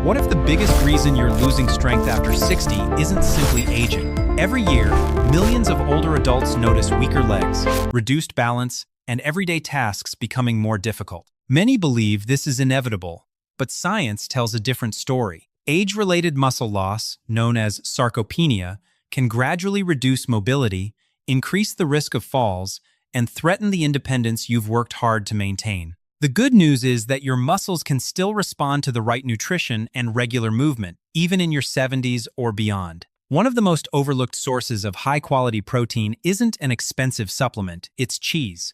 What if the biggest reason you're losing strength after 60 isn't simply aging? Every year, millions of older adults notice weaker legs, reduced balance, and everyday tasks becoming more difficult. Many believe this is inevitable, but science tells a different story. Age-related muscle loss, known as sarcopenia, can gradually reduce mobility, increase the risk of falls, and threaten the independence you've worked hard to maintain. The good news is that your muscles can still respond to the right nutrition and regular movement, even in your 70s or beyond. One of the most overlooked sources of high-quality protein isn't an expensive supplement, it's cheese.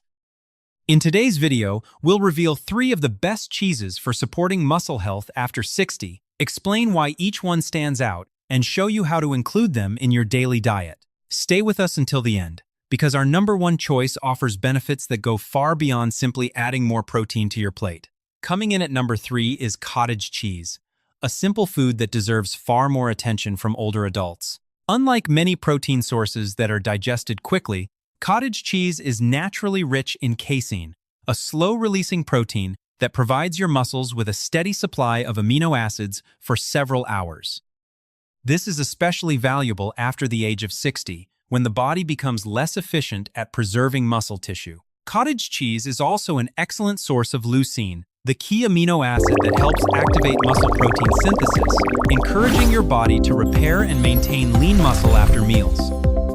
In today's video, we'll reveal 3 of the best cheeses for supporting muscle health after 60, explain why each one stands out, and show you how to include them in your daily diet. Stay with us until the end, because our number 1 choice offers benefits that go far beyond simply adding more protein to your plate. Coming in at number 3 is cottage cheese, a simple food that deserves far more attention from older adults. Unlike many protein sources that are digested quickly, cottage cheese is naturally rich in casein, a slow-releasing protein that provides your muscles with a steady supply of amino acids for several hours. This is especially valuable after the age of 60, when the body becomes less efficient at preserving muscle tissue. Cottage cheese is also an excellent source of leucine, the key amino acid that helps activate muscle protein synthesis, encouraging your body to repair and maintain lean muscle after meals.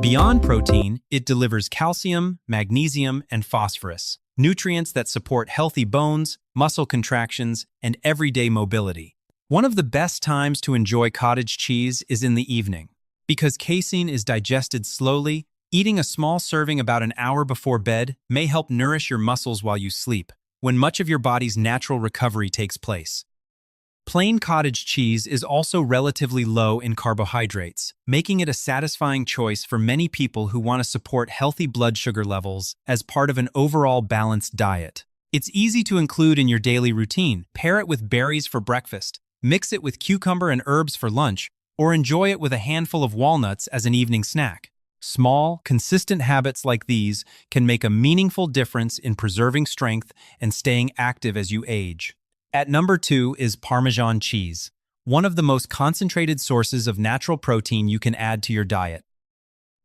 Beyond protein, it delivers calcium, magnesium, and phosphorus, nutrients that support healthy bones, muscle contractions, and everyday mobility. One of the best times to enjoy cottage cheese is in the evening. Because casein is digested slowly, eating a small serving about an hour before bed may help nourish your muscles while you sleep, when much of your body's natural recovery takes place. Plain cottage cheese is also relatively low in carbohydrates, making it a satisfying choice for many people who want to support healthy blood sugar levels as part of an overall balanced diet. It's easy to include in your daily routine. Pair it with berries for breakfast, mix it with cucumber and herbs for lunch, or enjoy it with a handful of walnuts as an evening snack. Small, consistent habits like these can make a meaningful difference in preserving strength and staying active as you age. At number 2 is Parmesan cheese, one of the most concentrated sources of natural protein you can add to your diet.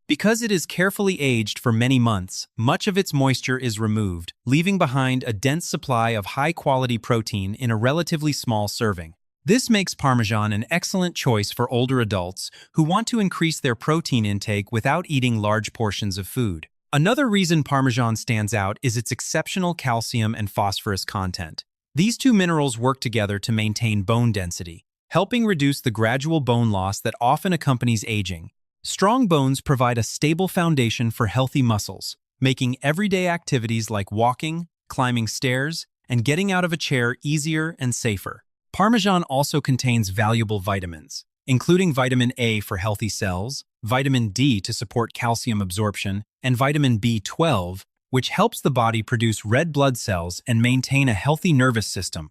Because it is carefully aged for many months, much of its moisture is removed, leaving behind a dense supply of high-quality protein in a relatively small serving. This makes Parmesan an excellent choice for older adults who want to increase their protein intake without eating large portions of food. Another reason Parmesan stands out is its exceptional calcium and phosphorus content. These 2 minerals work together to maintain bone density, helping reduce the gradual bone loss that often accompanies aging. Strong bones provide a stable foundation for healthy muscles, making everyday activities like walking, climbing stairs, and getting out of a chair easier and safer. Parmesan also contains valuable vitamins, including vitamin A for healthy cells, vitamin D to support calcium absorption, and vitamin B12, which helps the body produce red blood cells and maintain a healthy nervous system.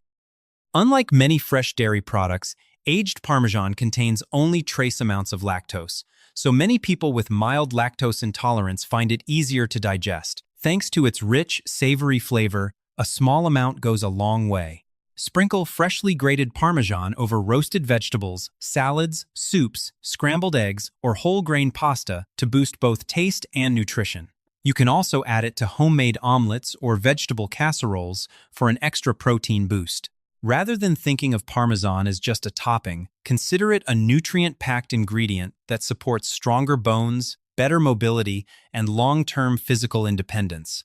Unlike many fresh dairy products, aged Parmesan contains only trace amounts of lactose, so many people with mild lactose intolerance find it easier to digest. Thanks to its rich, savory flavor, a small amount goes a long way. Sprinkle freshly grated Parmesan over roasted vegetables, salads, soups, scrambled eggs, or whole grain pasta to boost both taste and nutrition. You can also add it to homemade omelets or vegetable casseroles for an extra protein boost. Rather than thinking of Parmesan as just a topping, consider it a nutrient-packed ingredient that supports stronger bones, better mobility, and long-term physical independence.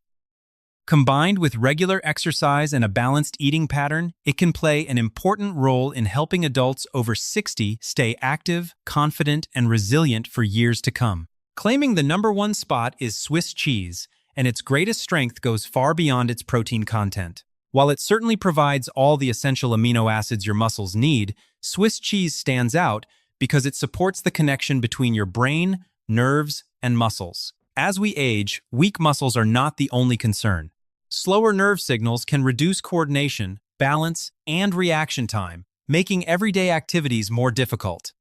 Combined with regular exercise and a balanced eating pattern, it can play an important role in helping adults over 60 stay active, confident, and resilient for years to come. Claiming the number 1 spot is Swiss cheese, and its greatest strength goes far beyond its protein content. While it certainly provides all the essential amino acids your muscles need, Swiss cheese stands out because it supports the connection between your brain, nerves, and muscles. As we age, weak muscles are not the only concern. Slower nerve signals can reduce coordination, balance, and reaction time, making everyday activities more difficult.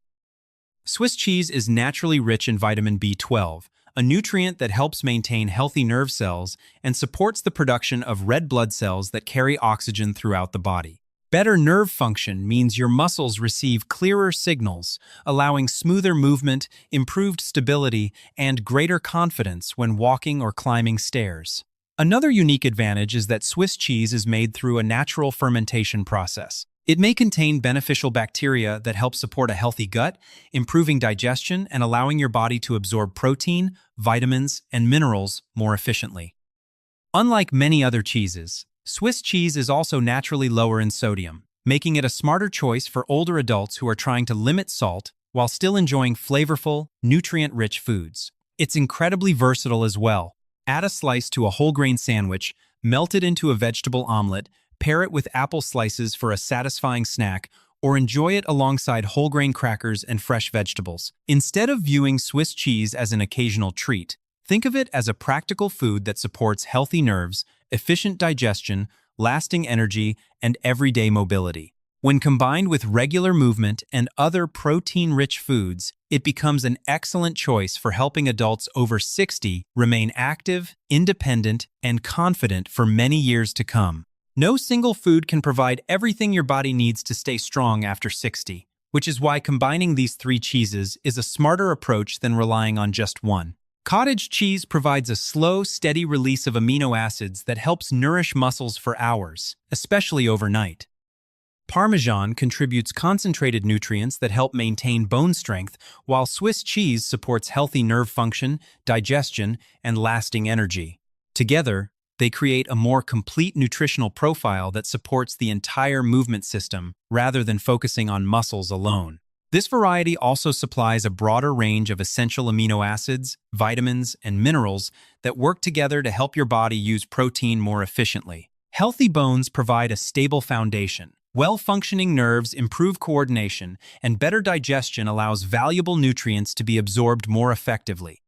Swiss cheese is naturally rich in vitamin B12, a nutrient that helps maintain healthy nerve cells and supports the production of red blood cells that carry oxygen throughout the body. Better nerve function means your muscles receive clearer signals, allowing smoother movement, improved stability, and greater confidence when walking or climbing stairs. Another unique advantage is that Swiss cheese is made through a natural fermentation process. It may contain beneficial bacteria that help support a healthy gut, improving digestion and allowing your body to absorb protein, vitamins, and minerals more efficiently. Unlike many other cheeses, Swiss cheese is also naturally lower in sodium, making it a smarter choice for older adults who are trying to limit salt while still enjoying flavorful, nutrient-rich foods. It's incredibly versatile as well. Add a slice to a whole grain sandwich, melt it into a vegetable omelet, pair it with apple slices for a satisfying snack, or enjoy it alongside whole grain crackers and fresh vegetables. Instead of viewing Swiss cheese as an occasional treat, think of it as a practical food that supports healthy nerves, efficient digestion, lasting energy, and everyday mobility. When combined with regular movement and other protein-rich foods, it becomes an excellent choice for helping adults over 60 remain active, independent, and confident for many years to come. No single food can provide everything your body needs to stay strong after 60, which is why combining these three cheeses is a smarter approach than relying on just one. Cottage cheese provides a slow, steady release of amino acids that helps nourish muscles for hours, especially overnight. Parmesan contributes concentrated nutrients that help maintain bone strength, while Swiss cheese supports healthy nerve function, digestion, and lasting energy. Together, they create a more complete nutritional profile that supports the entire movement system rather than focusing on muscles alone. This variety also supplies a broader range of essential amino acids, vitamins, and minerals that work together to help your body use protein more efficiently. Healthy bones provide a stable foundation. Well-functioning nerves improve coordination, and better digestion allows valuable nutrients to be absorbed more effectively.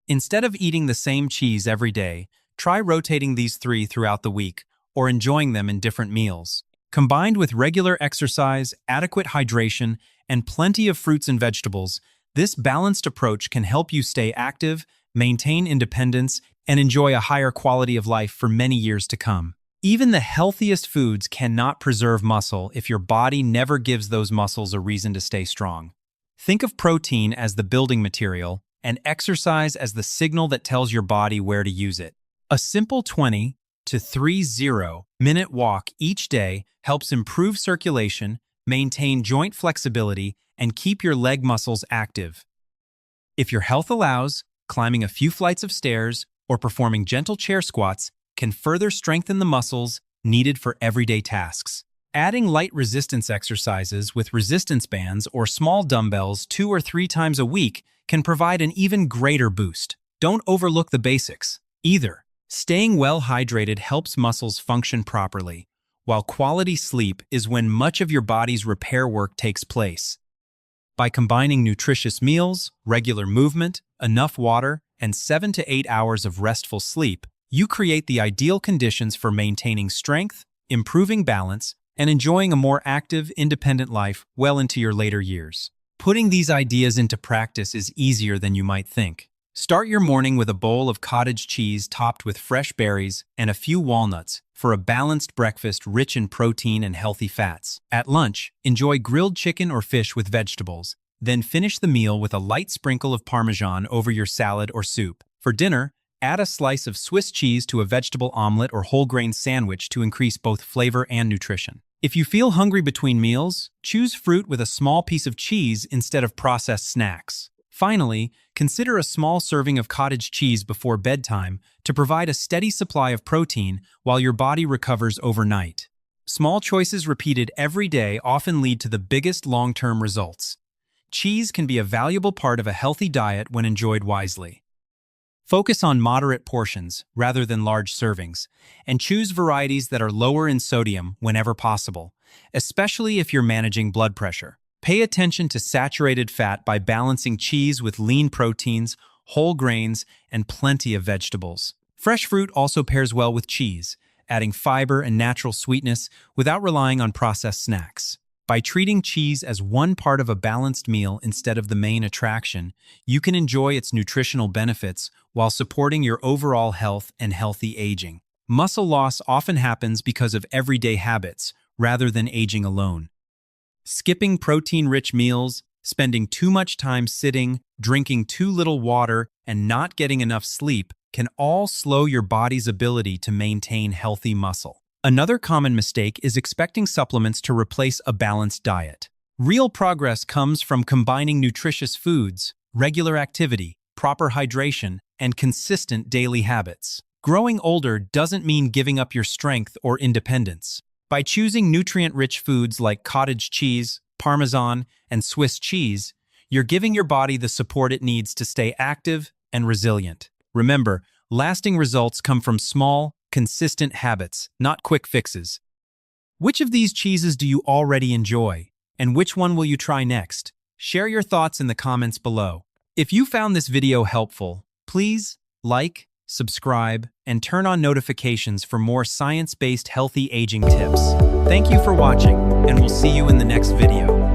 Instead of eating the same cheese every day, try rotating these three throughout the week or enjoying them in different meals. Combined with regular exercise, adequate hydration, and plenty of fruits and vegetables, this balanced approach can help you stay active, maintain independence, and enjoy a higher quality of life for many years to come. Even the healthiest foods cannot preserve muscle if your body never gives those muscles a reason to stay strong. Think of protein as the building material and exercise as the signal that tells your body where to use it. A simple 20 to 30-minute walk each day helps improve circulation, maintain joint flexibility, and keep your leg muscles active. If your health allows, climbing a few flights of stairs or performing gentle chair squats can further strengthen the muscles needed for everyday tasks. Adding light resistance exercises with resistance bands or small dumbbells 2 or 3 times a week can provide an even greater boost. Don't overlook the basics, either. Staying well hydrated helps muscles function properly, while quality sleep is when much of your body's repair work takes place. By combining nutritious meals, regular movement, enough water, and 7 to 8 hours of restful sleep, you create the ideal conditions for maintaining strength, improving balance, and enjoying a more active, independent life well into your later years. Putting these ideas into practice is easier than you might think. Start your morning with a bowl of cottage cheese topped with fresh berries and a few walnuts for a balanced breakfast rich in protein and healthy fats. At lunch, enjoy grilled chicken or fish with vegetables. Then finish the meal with a light sprinkle of Parmesan over your salad or soup. For dinner, add a slice of Swiss cheese to a vegetable omelet or whole grain sandwich to increase both flavor and nutrition. If you feel hungry between meals, choose fruit with a small piece of cheese instead of processed snacks. Finally, consider a small serving of cottage cheese before bedtime to provide a steady supply of protein while your body recovers overnight. Small choices repeated every day often lead to the biggest long-term results. Cheese can be a valuable part of a healthy diet when enjoyed wisely. Focus on moderate portions rather than large servings, and choose varieties that are lower in sodium whenever possible, especially if you're managing blood pressure. Pay attention to saturated fat by balancing cheese with lean proteins, whole grains, and plenty of vegetables. Fresh fruit also pairs well with cheese, adding fiber and natural sweetness without relying on processed snacks. By treating cheese as one part of a balanced meal instead of the main attraction, you can enjoy its nutritional benefits while supporting your overall health and healthy aging. Muscle loss often happens because of everyday habits, rather than aging alone. Skipping protein-rich meals, spending too much time sitting, drinking too little water, and not getting enough sleep can all slow your body's ability to maintain healthy muscle. Another common mistake is expecting supplements to replace a balanced diet. Real progress comes from combining nutritious foods, regular activity, proper hydration, and consistent daily habits. Growing older doesn't mean giving up your strength or independence. By choosing nutrient-rich foods like cottage cheese, Parmesan, and Swiss cheese, you're giving your body the support it needs to stay active and resilient. Remember, lasting results come from small, consistent habits, not quick fixes. Which of these cheeses do you already enjoy, and which one will you try next? Share your thoughts in the comments below. If you found this video helpful, please like, subscribe, and turn on notifications for more science-based healthy aging tips. Thank you for watching, and we'll see you in the next video.